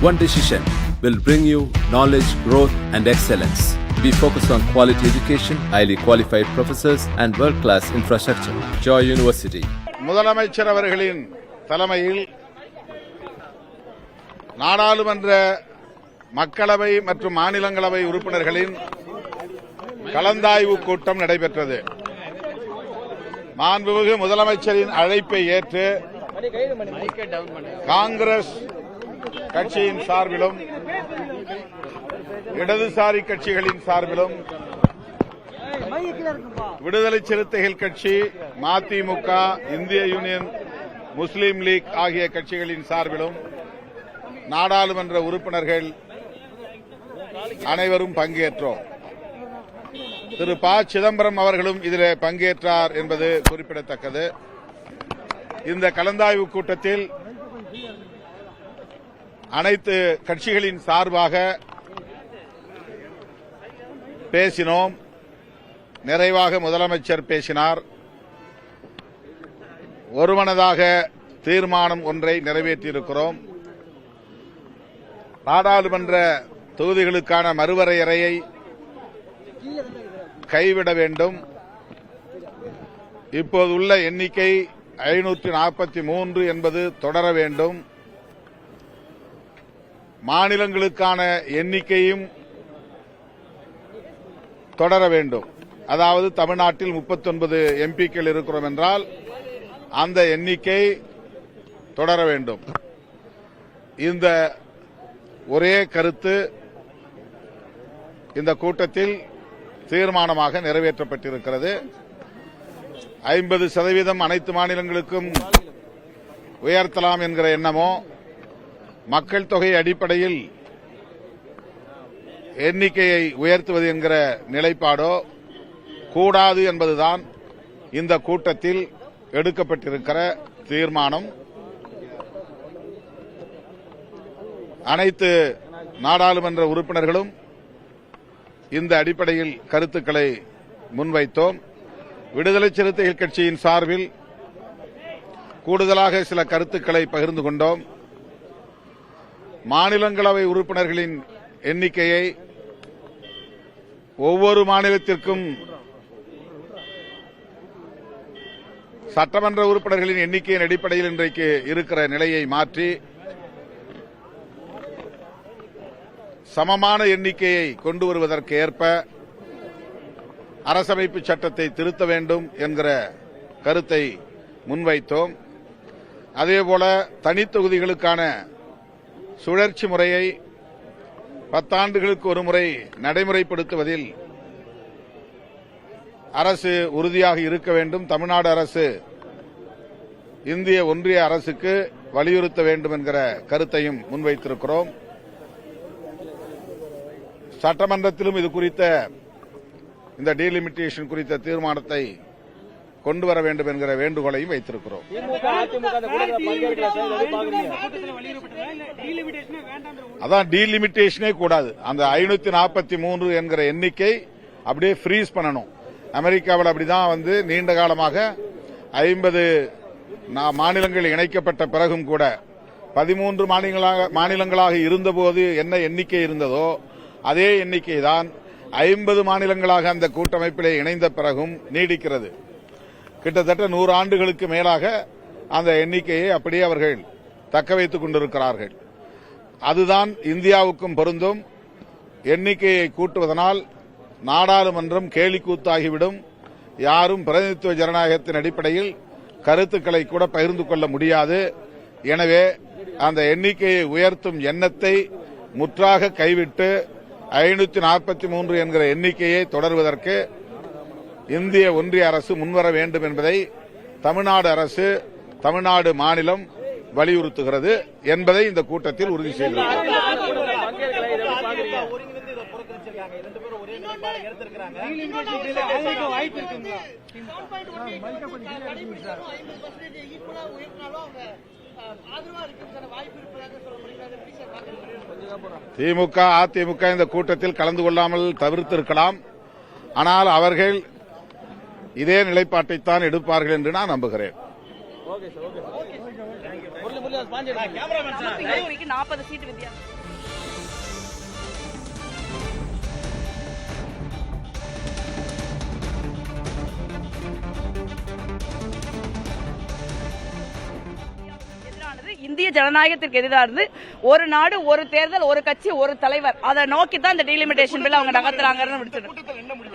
One decision will bring you knowledge, growth, and excellence. We focus on quality education, highly qualified professors, and world-class infrastructure. Joy University. முதலமைச்சர் அவர்களின் தலைமையில் நாடாளுமன்ற மக்களவை மற்றும் மாநிலங்களவை உறுப்பினர்களின் கலந்தாய்வு கூட்டம் நடைபெற்றது. மாண்புமிகு முதலமைச்சரின் அழைப்பை ஏற்று காங்கிரஸ் கட்சியின் சார்பிலும் இடதுசாரி கட்சிகளின் சார்பிலும் விடுதலை சிறுத்தைகள் கட்சி, மதிமுக, இந்திய யூனியன் முஸ்லீம் லீக் ஆகிய கட்சிகளின் சார்பிலும் நாடாளுமன்ற உறுப்பினர்கள் அனைவரும் பங்கேற்றோம். திரு ப. சிதம்பரம் அவர்களும் இதில் பங்கேற்றார் என்பது குறிப்பிடத்தக்கது. இந்த கலந்தாய்வு கூட்டத்தில் அனைத்து கட்சிகளின் சார்பாக பேசினோம். நிறைவாக முதலமைச்சர் பேசினார். ஒருமனதாக தீர்மானம் ஒன்றை நிறைவேற்றியிருக்கிறோம். நாடாளுமன்ற தொகுதிகளுக்கான மறுவரையறையை கைவிட வேண்டும். இப்போது உள்ள எண்ணிக்கை 543 என்பது தொடர வேண்டும். மாநிலங்களுக்கான எண்ணிக்கையும் தொடர வேண்டும். அதாவது தமிழ்நாட்டில் 39 எம்பிக்கள் இருக்கிறோம் என்றால் அந்த எண்ணிக்கை தொடர வேண்டும். இந்த ஒரே கருத்து இந்த கூட்டத்தில் தீர்மானமாக நிறைவேற்றப்பட்டிருக்கிறது. 50% அனைத்து மாநிலங்களுக்கும் உயர்த்தலாம் என்கிற எண்ணமோ, மக்கள் தொகை அடிப்படையில் எண்ணிக்கையை உயர்த்துவது என்கிற நிலைப்பாடோ கூடாது என்பதுதான் இந்த கூட்டத்தில் எடுக்கப்பட்டிருக்கிற தீர்மானம். அனைத்து நாடாளுமன்ற உறுப்பினர்களும் இந்த அடிப்படையில் கருத்துக்களை முன்வைத்தோம். விடுதலை சிறுத்தைகள் கட்சியின் சார்பில் கூடுதலாக சில கருத்துக்களை பகிர்ந்து கொண்டோம். மாநிலங்களவை உறுப்பினர்களின் எண்ணிக்கையை ஒவ்வொரு மாநிலத்திற்கும் சட்டமன்ற உறுப்பினர்களின் எண்ணிக்கையின் அடிப்படையில் இன்றைக்கு இருக்கிற நிலையை மாற்றி சமமான எண்ணிக்கையை கொண்டு வருவதற்கு ஏற்ப அரசமைப்பு சட்டத்தை திருத்த வேண்டும் என்கிற கருத்தை முன்வைத்தோம். அதேபோல தனித்தொகுதிகளுக்கான சுழற்சி முறையை 10 ஆண்டுகளுக்கு ஒருமுறை நடைமுறைப்படுத்துவதில் அரசு உறுதியாக இருக்க வேண்டும். தமிழ்நாடு அரசு இந்திய ஒன்றிய அரசுக்கு வலியுறுத்த வேண்டும் என்கிற கருத்தையும் முன்வைத்திருக்கிறோம். சட்டமன்றத்திலும் இது குறித்த இந்த டீலிமிட்டேஷன் குறித்த தீர்மானத்தை கொண்டு வர வேண்டும் என்கிற வேண்டுகோளையும் வைத்திருக்கிறோம். அதான் டீலிமிட்டேஷனே கூடாது. அந்த 543 என்கிற எண்ணிக்கை அப்படியே ஃப்ரீஸ் பண்ணணும். அமெரிக்காவில் அப்படிதான் நீண்ட காலமாக 50 மாநிலங்கள் இணைக்கப்பட்ட பிறகும் கூட 13 மாநிலங்களாக இருந்தபோது என்ன எண்ணிக்கை இருந்ததோ அதே எண்ணிக்கை தான் 50 மாநிலங்களாக அந்த கூட்டமைப்பிலே இணைந்த பிறகும் நீடிக்கிறது. கிட்டத்தட்ட 100 ஆண்டுகளுக்கு மேலாக அந்த எண்ணிக்கையை அப்படியே அவர்கள் தக்க வைத்துக் கொண்டிருக்கிறார்கள். அதுதான் இந்தியாவுக்கும் பொருந்தும். எண்ணிக்கையை கூட்டுவதனால் நாடாளுமன்றம் கேலிக்கூத்தாகிவிடும். யாரும் பிரதிநிதித்துவ ஜனநாயகத்தின் அடிப்படையில் கருத்துக்களை கூட பகிர்ந்து கொள்ள முடியாது. எனவே அந்த எண்ணிக்கையை உயர்த்தும் எண்ணத்தை முற்றாக கைவிட்டு 543 என்கிற எண்ணிக்கையை தொடர்வதற்கு இந்திய ஒன்றிய அரசு முன்வர வேண்டும் என்பதை தமிழ்நாடு அரசு, தமிழ்நாடு மாநிலம் வலியுறுத்துகிறது என்பதை இந்த கூட்டத்தில் உறுதி செய்கிறது. திமுக, அதிமுக இந்த கூட்டத்தில் கலந்து கொள்ளாமல் தவிர்த்திருக்கலாம். ஆனால் அவர்கள் இதே நிலைப்பாட்டைத்தான் எடுப்பார்கள் என்று நான் நம்புகிறேன். தருமபுரிக்கு 40 சீட்டு வித்தியாசம். இந்திய ஜனநாயகத்திற்கு எதிரானது. ஒரு நாடு ஒரு தேர்தல் ஒரு கட்சி ஒரு தலைவர், அதை நோக்கி தான் இந்த டீலிமிட்டேஷன் பில் அவங்க நகர்த்துறாங்கன்னு.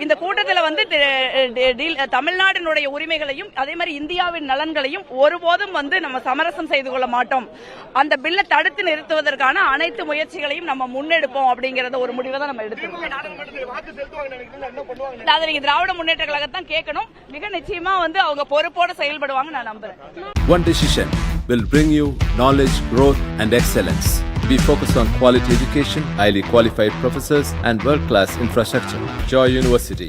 இந்த கூட்டத்தில் வந்து தமிழ்நாட்டினுடைய உரிமைகளையும் அதே மாதிரி இந்தியாவின் நலன்களையும் ஒருபோதும் வந்து நம்ம சமரசம் செய்து கொள்ள மாட்டோம். அந்த பில்லை தடுத்து நிறுத்துவதற்கான அனைத்து முயற்சிகளையும் நம்ம முன்னெடுப்போம் அப்படிங்கறத ஒரு முடிவை தான் நம்ம எடுத்துருக்கோம். அதை நீங்க திராவிட முன்னேற்ற கழகத்தான் கேட்கணும். மிக நிச்சயமா வந்து அவங்க பொறுப்போடு செயல்படுவாங்க நான் நம்புறேன். One decision will bring you knowledge, growth, and excellence. We focus on quality education, highly qualified professors, and world-class infrastructure. Joy University.